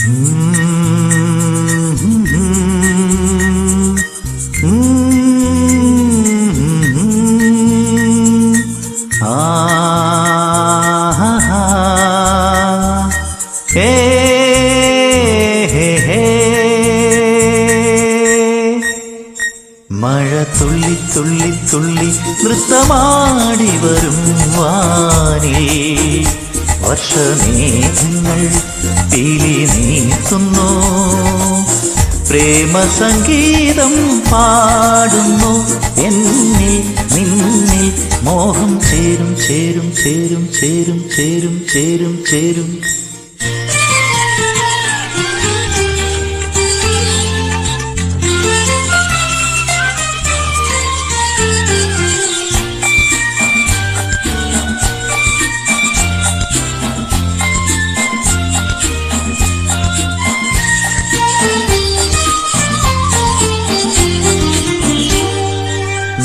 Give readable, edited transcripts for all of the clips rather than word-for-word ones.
മഴ തുള്ളി തുള്ളി തുള്ളി നൃത്തമാടി വരും വാനിൽ വർഷമേഘങ്ങൾ പീലി നീത്തുന്നു, പ്രേമ സംഗീതം പാടുന്നു. എന്നിൽ നിന്നിൽ മോഹം ചേരും ചേരും ചേരും ചേരും ചേരും ചേരും ചേരും.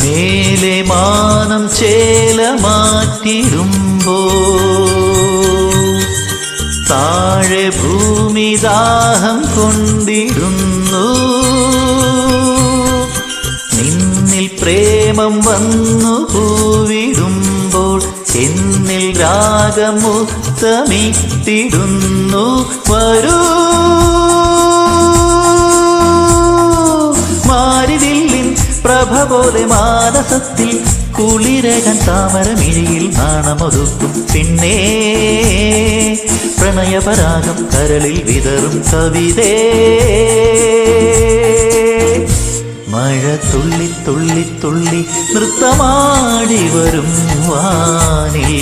മേലെ മാനം ചേല മാറ്റിടുമ്പോ താഴെ ഭൂമി ദാഹം കൊണ്ടിടുന്നു. നിന്നിൽ പ്രേമം വന്നു പൂവിടുമ്പോൾ എന്നിൽ രാഗമുത്തമിട്ടിടുന്നു. വരൂ മാരിവില്ലിൻ പ്രഭ പോലെ മാനസത്തിൽ കുളിരകൻ താമരമിഴിയിൽ നാണമൊതുക്കും പെണ്ണേ, പ്രണയപരാഗം കരളിൽ വിതറും കവിതേ. മഴ തുള്ളി തുള്ളി തുള്ളി നൃത്തമാടി വരും വാനിൽ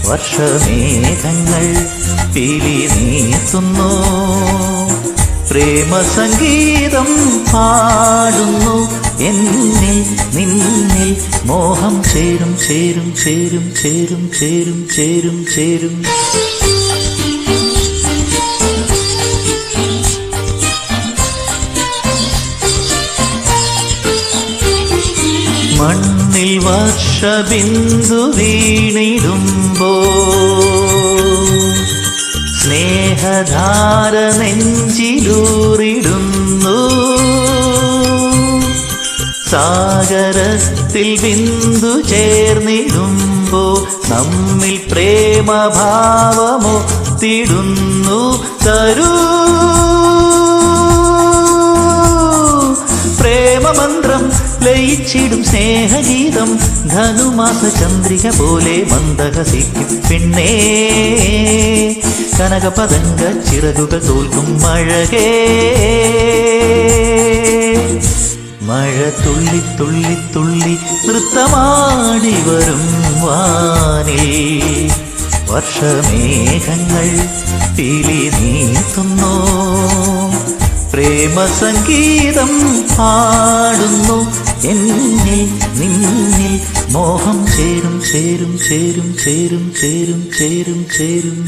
വർഷമേഘങ്ങൾ പീലി നീത്തുന്നു, പ്രേമ സംഗീതം പാടുന്നു. എന്നിൽ നിന്നിൽ മോഹം ചേരും ചേരും ചേരും ചേരും ചേരും ചേരും ചേരും. മണ്ണിൽ വർഷബിന്ദു വീണിടുമ്പോ സ്നേഹധാര നെഞ്ചിലൂറിടുന്നു. സാഗരത്തിൽ ബിന്ദു ചേർന്നിടുമ്പോ നമ്മിൽ പ്രേമഭാവമൊത്തിടുന്നു. തരൂ പ്രേമമന്ത്രം ലയിച്ചിടും സ്നേഹഗീതം, ധനുമാസ ചന്ദ്രിക പോലെ മന്ദഹസിക്കും പെണ്ണേ, കനകപതംഗ ചിറകുകൾ തോൽക്കും മഴകേ. മഴ തുള്ളി തുള്ളി തുള്ളി നൃത്തമാടി വരും വാനിൽ വർഷമേഘങ്ങൾ പീലി നീത്തുന്നു, പ്രേമ സംഗീതം പാടുന്നു. എന്നിൽ നിന്നിൽ മോഹം ചേരും ചേരും ചേരും ചേരും ചേരും ചേരും ചേരും.